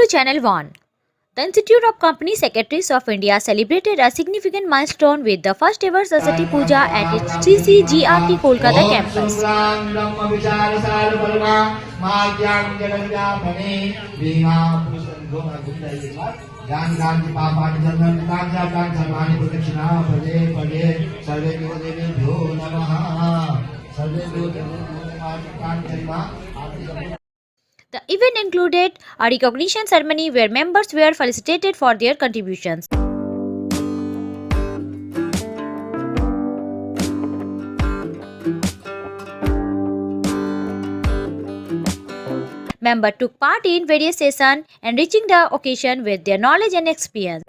Channel 1. The Institute of Company Secretaries of India celebrated a significant milestone with the first ever Saraswati Puja at its CCGRT Kolkata campus. The event included a recognition ceremony where members were felicitated for their contributions. Members took part in various sessions, enriching the occasion with their knowledge and experience.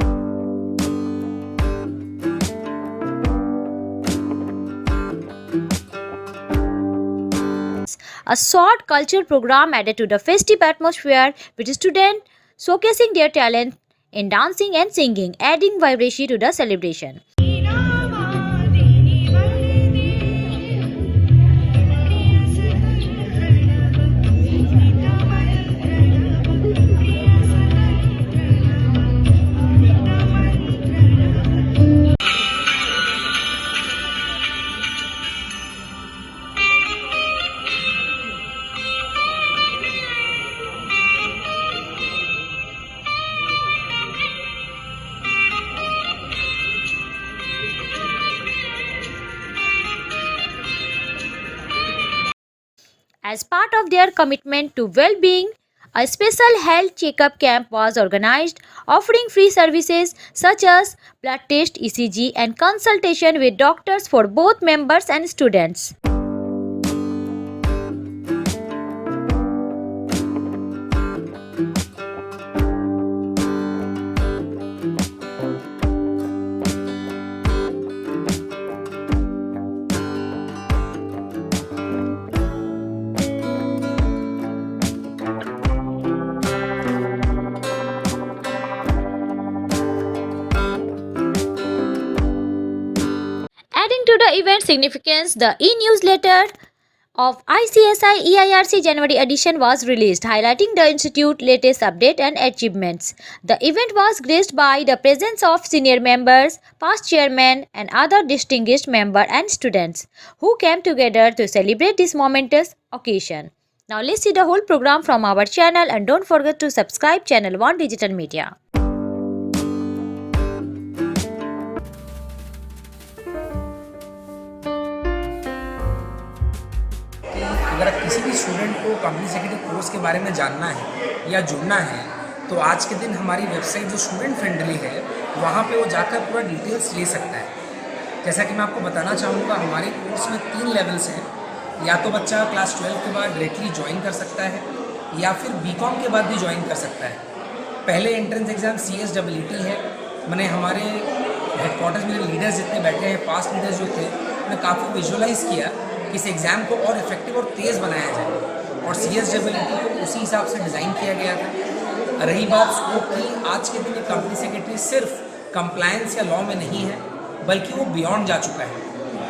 A short culture program added to the festive atmosphere, with students showcasing their talent in dancing and singing, adding vibrancy to the celebration. As part of their commitment to well-being, a special health checkup camp was organized, offering free services such as blood test, ECG, and consultation with doctors for both members and students. Adding to the event significance, the e-newsletter of ICSI EIRC January edition was released, highlighting the institute's latest update and achievements. The event was graced by the presence of senior members, past chairmen, and other distinguished members and students who came together to celebrate this momentous occasion. Now let's see the whole program from our channel, and don't forget to subscribe Channel 1 Digital Media. अगर किसी भी student को company secretary course के बारे में जानना है या जुड़ना है तो आज के दिन हमारी वेबसाइट जो स्टूडेंट फ्रेंडली है वहाँ पे वो जाकर पूरा डिटेल्स ले सकता है। जैसा कि मैं आपको बताना चाहूँगा, हमारे कोर्स में 3 लेवल्स हैं। या तो बच्चा क्लास 12 के बाद डायरेक्टली ज्वाइन कर सकता है या फिर बीकॉम के बाद भी ज्वाइन कर सकता है। पहले एंट्रेंस एग्ज़ाम CSEET है। मैंने हमारे हेडक्वार्टर्स में लीडर्स जितने बैठे हैं, पास्ट लीडर्स जो थे, उन्होंने काफ़ी विजुअलाइज़ किया कि इस एग्ज़ाम को और इफेक्टिव और तेज़ बनाया जाए, और CSEET को उसी हिसाब से डिज़ाइन किया गया था। रही बात स्कोप की, आज के दिन एक कंपनी सेक्रेटरी सिर्फ कंप्लायंस या लॉ में नहीं है, बल्कि वो बियॉन्ड जा चुका है।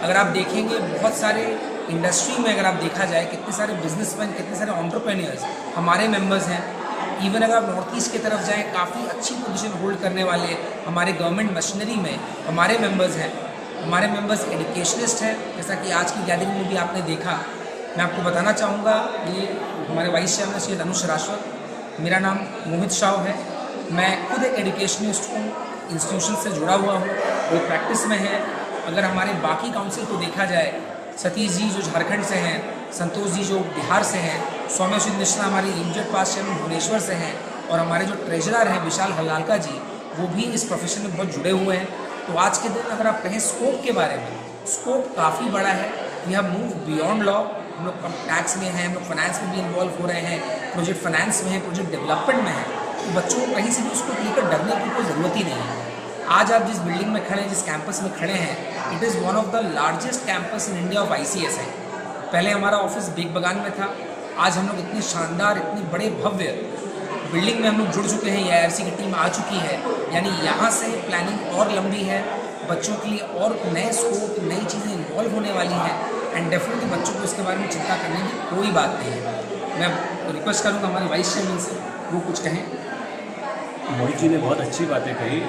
अगर आप देखेंगे, बहुत सारे इंडस्ट्री में अगर आप देखा जाए, कितने सारे बिजनेसमैन, कितने सारे एंटरप्रेन्योर्स हमारे मेंबर्स हैं। इवन अगर आप नॉर्थ ईस्ट की तरफ जाएँ, काफ़ी अच्छी पोजीशन होल्ड करने वाले हमारे गवर्नमेंट मशीनरी में हमारे मेंबर्स हैं। हमारे मेंबर्स एजुकेशनिस्ट हैं, जैसा कि आज की गैदरिंग में भी आपने देखा। मैं आपको बताना चाहूँगा, ये हमारे वाइस चेयरमैन श्री अनुज राजवत, मेरा नाम मोहित शाह है। मैं खुद एक एजुकेशनिस्ट हूँ, इंस्टीट्यूशन से जुड़ा हुआ हूँ, वो प्रैक्टिस में है। अगर हमारे बाकी काउंसिल को देखा जाए, सतीश जी जो झारखंड से हैं, संतोष जी जो बिहार से हैं, सौम्यश्री मिश्रा हमारी इमीडिएट पास चेयरमैन भुवनेश्वर से हैं, और हमारे जो ट्रेजरर हैं विशाल हलालका जी, वो भी इस प्रोफेशन में बहुत जुड़े हुए हैं। तो आज के दिन अगर आप कहें स्कोप के बारे में, स्कोप काफ़ी बड़ा है। We have move beyond law. हम लोग टैक्स में हैं, हम लोग फाइनेंस में भी इन्वॉल्व हो रहे हैं, प्रोजेक्ट फाइनेंस में है, प्रोजेक्ट डेवलपमेंट में है। तो बच्चों को कहीं से भी उसको लेकर डरने की कोई ज़रूरत ही नहीं है। आज आप जिस बिल्डिंग में खड़े हैं, जिस कैंपस में खड़े हैं, it is one of the largest campus in India of ICSI। पहले हमारा ऑफिस बिग बगान में था, आज हम लोग इतनी शानदार, इतनी बड़े भव्य बिल्डिंग में हम लोग जुड़ चुके हैं। EIRC की टीम आ चुकी है, यानी यहाँ से प्लानिंग और लंबी है। बच्चों के लिए और नए स्कोप, नई चीज़ें इन्वॉल्व होने वाली हैं, एंड डेफिनेटली बच्चों को इसके बारे में चिंता करने की कोई बात नहीं है। मैं रिक्वेस्ट करूँगा हमारे वाइस चेयरमैन से, वो कुछ कहें। मोहित जी ने बहुत अच्छी बातें कही।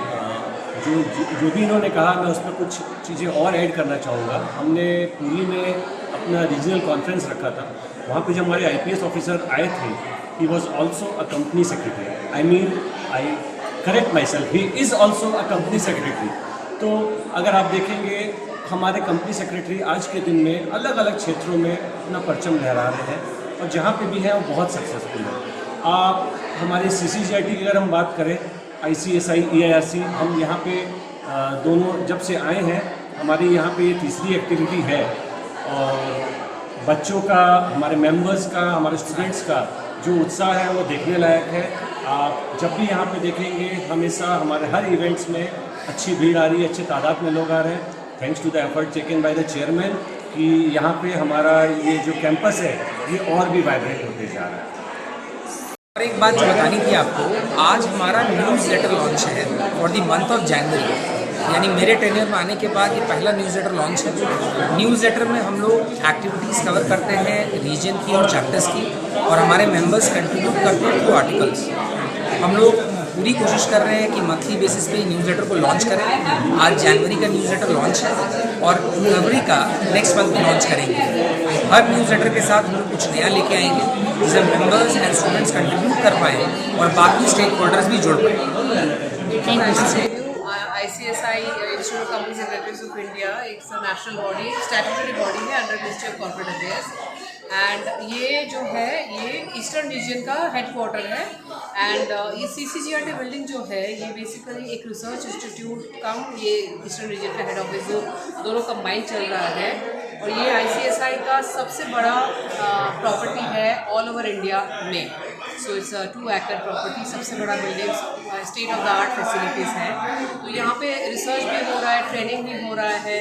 जो जो भी इन्होंने कहा, मैं उस पर कुछ चीज़ें और ऐड करना चाहूँगा। हमने पुरी में अपना रीजनल कॉन्फ्रेंस रखा था। वहाँ पे जब हमारे आईपीएस ऑफिसर आए थे, he was also a company secretary. I correct my self, he is also a company secretary. तो अगर आप देखेंगे, हमारे कंपनी सेक्रेटरी आज के दिन में अलग अलग क्षेत्रों में अपना परचम लहरा रहे हैं और जहाँ पे भी है वो बहुत सक्सेसफुल है। आप हमारे CCGIT की अगर हम बात करें, ICSI EIRC, हम यहाँ पे दोनों जब से आए हैं, हमारी यहाँ पे ये तीसरी एक्टिविटी है। और बच्चों का, हमारे मेंबर्स का, हमारे स्टूडेंट्स का जो उत्साह है वो देखने लायक है। आप जब भी यहाँ पे देखेंगे, हमेशा हमारे हर इवेंट्स में अच्छी भीड़ आ रही है, अच्छे तादाद में लोग आ रहे हैं, thanks to the effort taken by the chairman कि यहाँ पे हमारा ये जो कैंपस है ये और भी वाइब्रेंट होते जा रहा है। और एक बात जो बतानी थी आपको, आज हमारा न्यूज़ लेटर लॉन्च है for the month of January. यानी मेरे टेन्योर में आने के बाद ये पहला न्यूज़ लेटर लॉन्च है। न्यूज़ लेटर में हम लोग एक्टिविटीज़ कवर करते हैं रीजन की और चैप्टर्स की, और हमारे मेंबर्स कंट्रीब्यूट करते हैं थ्रू आर्टिकल्स। हम लोग पूरी कोशिश कर रहे हैं कि मंथली बेसिस पे न्यूज़ लेटर को लॉन्च करें। आज जनवरी का न्यूज़ लेटर लॉन्च है और फरवरी का नेक्स्ट मंथ लॉन्च करेंगे। हर न्यूज़ लेटर के साथ हम लोग कुछ नया लेके आएंगे जिससे मेंबर्स एंड स्टूडेंट्स कंट्रीब्यूट कर पाएँ और बाकी स्टेक होल्डर्स भी जुड़ पाएँ। ICSI Institute of Company Secretaries of India एक नेशनल बॉडी, स्टैट्यूटरी बॉडी है under ministry of corporate affairs. And ये जो है ये ईस्टर्न रीजन का हेडक्वार्टर है। एंड ये CCGIT बिल्डिंग जो है ये बेसिकली एक रिसर्च इंस्टीट्यूट कम ये ईस्टर्न रीजन का हेड ऑफिस जो दोनों कंबाइन चल रहा है। और ये ICSI का सबसे बड़ा प्रॉपर्टी है ऑल ओवर इंडिया में। सो इट्स 2 एकड़ प्रॉपर्टी, सबसे बड़ा building, state of the art facilities हैं। तो यहाँ पे रिसर्च भी हो रहा है, ट्रेनिंग भी हो रहा है,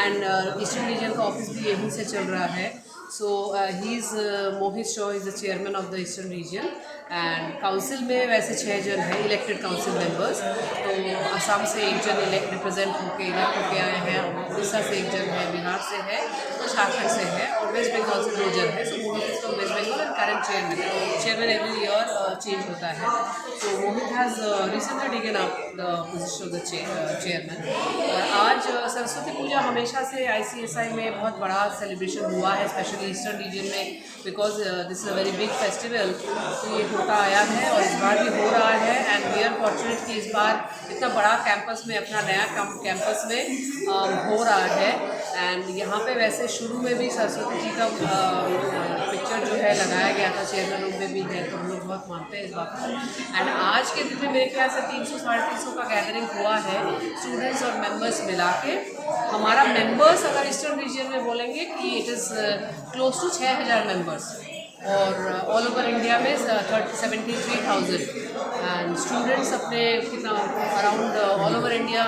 एंड ईस्टर्न रीजन का ऑफिस भी यहीं से चल रहा है। So he is Mohit Shaw is the chairman of the eastern region. And council में वैसे 6 जन हैं इलेक्टेड काउंसिल मेंबर्स। तो असम से एक जन रिप्रेजेंट होके इलेक्ट होके आए हैं, उड़ीसा से एक जन है, बिहार से है, तो झारखंड से है, और वेस्ट बंगाल से 2 जन है। So Mohit is from West Bengal and current chairman every year change होता है। तो Mohit has recently taken up the position of the chairman. और आज सरस्वती पूजा हमेशा से ICSI में बहुत बड़ा सेलिब्रेशन हुआ है, स्पेशली ईस्टर्न रीजन में, because this is a very big festival. तो ये होता आया है और इस बार भी हो रहा है। एंड वी आर फॉर्चुनेट कि इस बार इतना बड़ा कैंपस में, अपना नया कैंपस में हो रहा है। एंड यहाँ पे वैसे शुरू में भी सरस्वती जी का पिक्चर जो है लगाया गया था, चेयरमैन रूम में भी है, तो हम लोग बहुत मानते हैं इस बात को। एंड आज के दिन में मेरे ख्याल से 300-350 का गैदरिंग हुआ है, स्टूडेंट्स और मेंबर्स मिला के। हमारा मेंबर्स अगर ईस्टर्न रीजन में बोलेंगे कि it is close to 6000 members, और ऑल ओवर इंडिया में 73,000। एंड स्टूडेंट्स अपने कितना around all over India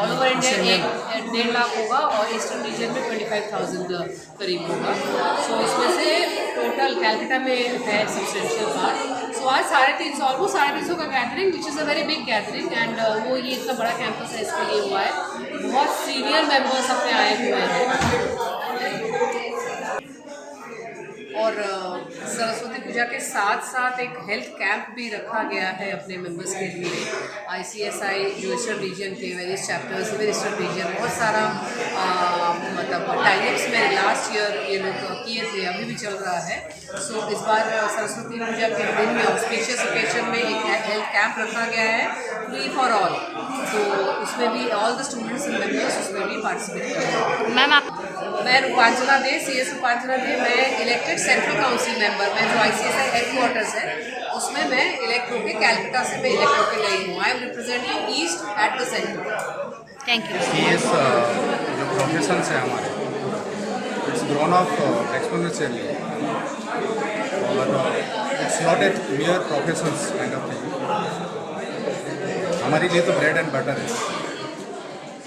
1.5 lakh होगा, और ईस्टर्न रीजन में 25,000 करीब होगा। सो इसमें से टोटल कैलकाटा में है सब्सटेंशियल पार्ट। सो आज 350, ऑलमोस्ट 350 का gathering, which is a very big gathering. And वो ये इतना बड़ा कैंपस है इसके लिए हुआ है। बहुत सीनियर मेंबर्स अपने आए हुए हैं। और सरस्वती पूजा के साथ साथ एक हेल्थ कैंप भी रखा गया है अपने मेंबर्स के लिए। ICSI जो ईस्टर्न रीजन के various chapters, even eastern region बहुत सारा मतलब टाइप्स में लास्ट ईयर ये लोग किए थे, अभी भी चल रहा है। सो इस बार सरस्वती पूजा के दिन में ऑस्पिशियस ओकेजन में एक हेल्थ कैंप रखा गया है, फ्री फॉर ऑल। तो उसमें भी all the students and members उसमें भी पार्टिसिपेट करेंगे। मैम आप मैं रूपांजना दे, CS रूपांजना दे, मैं इलेक्टेड सेंट्रल काउंसिल मेंबर, मैं जो ICSI हेडक्वार्टर्स है उसमें मैं इलेक्ट होकर कैलकाटा से मैं इलेक्ट होकर गई हूँ। I am representing east at the center. Thank you. CS जो प्रोफेशंस है हमारे, इट्स ग्रोन ऑफ एक्सपोनेंशियली, और it's not a mere professions kind of thing. हमारे लिए तो ब्रेड एंड बटर है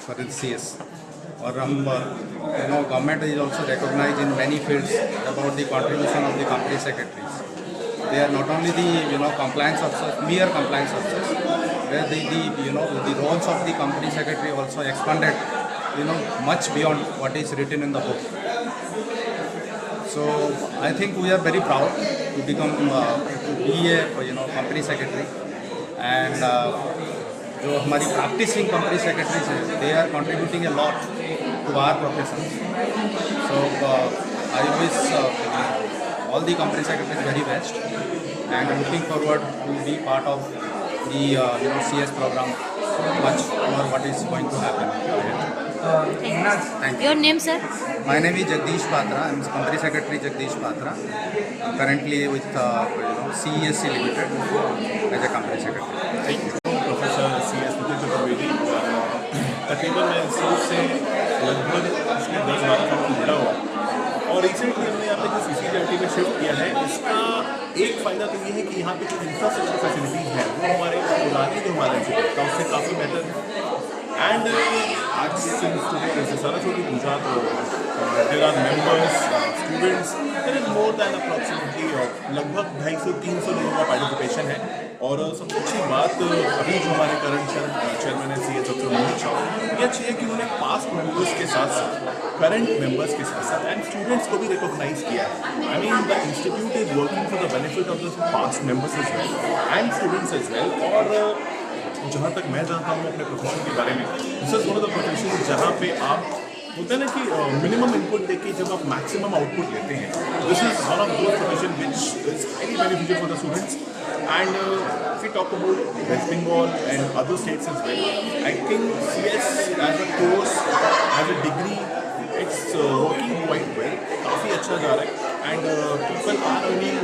फॉर CS। और हम government is also recognise in many fields about the contribution of the company secretaries. They are not only the compliance officers, mere compliance officers, where the roles of the company secretary also expanded much beyond what is written in the book. So I think we are very proud to become to be a company secretary, and जो हमारी practising company secretaries हैं, they are contributing a lot to our profession. So I wish all the company secretaries very best, and I'm looking forward to be part of the CS program much more what is going to happen. Thank you. Your name, sir? My name is Jagdish Patra. I'm company secretary Jagdish Patra. I'm currently with CESC Limited as a company secretary. Thank you. Professor CS Nitin Chaturvedi. तकरीबन मैं institute से लगभग पिछले 10-12 साल से जुड़ा हुआ, और रिसेंटली हमने यहाँ पे जो CCJRT में शिफ्ट किया है, इसका एक फ़ायदा तो ये है कि यहाँ पे जो इंफ्रास्ट्रक्चर फैसिलिटीज़ हैं वो हमारे पुराने जो हमारा इंस्टीट्यूट था उससे काफ़ी बेहतर है. एंड आज जैसे सरस्वती पूजा, तो there are members, students, there is more than approximately लगभग 250-300 लोगों का पार्टिसिपेशन है. और सबसे अच्छी बात अभी जो हमारे करंट चेयरमैन है CS डॉक्टर मोहित शाह, ये अच्छी है कि उन्होंने पास्ट मेंबर्स के साथ साथ करंट मेंबर्स के साथ साथ एंड स्टूडेंट्स को भी रिकॉग्नाइज किया है. I mean the institute is working for the benefit of the past members as well and students as well. और जहाँ तक मैं जानता हूँ अपने प्रोफेशन के बारे में, this is one of the profession जहाँ पे आप होता है ना कि मिनिमम इनपुट देके जब आप मैक्सिमम आउटपुट लेते हैं. This is one of those profession which is very beneficial for the students. And if we talk about West Bengal and other states as well, I think CS as a course, as a degree, it's working quite well. काफ़ी अच्छा जा रहा है, and people are earning.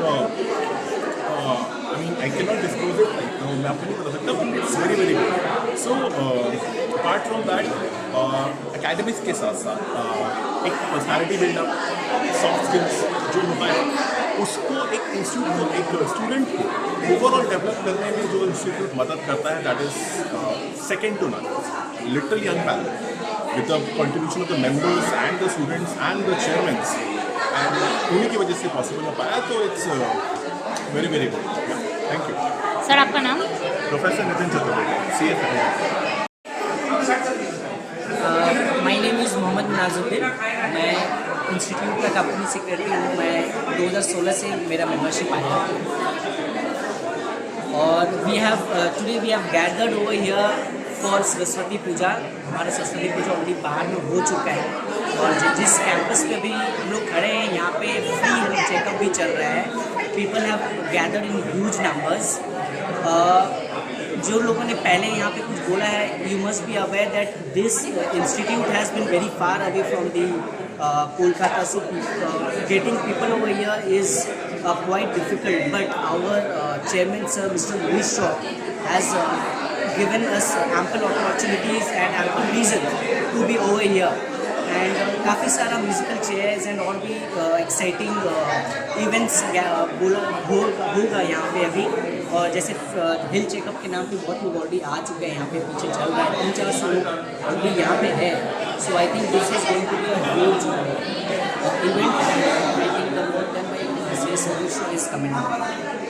I mean, I cannot disclose it right now. मैं आपको नहीं बता सकता, but it's very very good. So apart from that, academics के साथ साथ एक पर्सनालिटी बिल्डअप, सॉफ्ट स्किल्स जो होता है उसको एक इंस्टीट्यूट, एक स्टूडेंट को ओवरऑल डेवलप करने में जो इंस्टीट्यूट मदद करता है, that is second to none, literally unparalleled, with the contribution of the members and the students and the chairmans, and उन्हीं की वजह से पॉसिबल हो पाया. तो it's very very good. Thank you. Sir, आपका नाम? Professor Nitin Chaturvedi, CS. My name is Mohammad Najuddin. मैं इंस्टीट्यूट का कंपनी सेक्रेटरी हूँ. मैं 2016 से मेरा मेंबरशिप आया है. और today we have gathered over here for Saraswati puja. हमारा सरस्वती पूजा ऑलरेडी बाहर में हो चुका है, और जिस कैंपस पे भी हम लोग खड़े हैं यहाँ पे फ्री हेल्थ चेकअप भी चल रहा है. People have gathered in huge numbers. जो लोगों ने पहले यहाँ पे कुछ बोला है, you must be aware that this institute has been very far away from the Kolkata, so getting people over here is quite difficult, but our chairman sir Mr. Mohit Shaw has given us ample opportunities and ample reason to be over here. And काफ़ी सारा musical chairs and और भी exciting events होगा यहाँ पे अभी. और जैसे हेल्थ चेकअप के नाम पे बहुत लोग ऑलरेडी आ चुके हैं यहाँ पे, पीछे चल रहा है, 3-4 सौ लोग ऑलरेडी यहाँ पे है. So I think this is going to be a huge event. I think the work done by CS Mohit Shaw is commendable.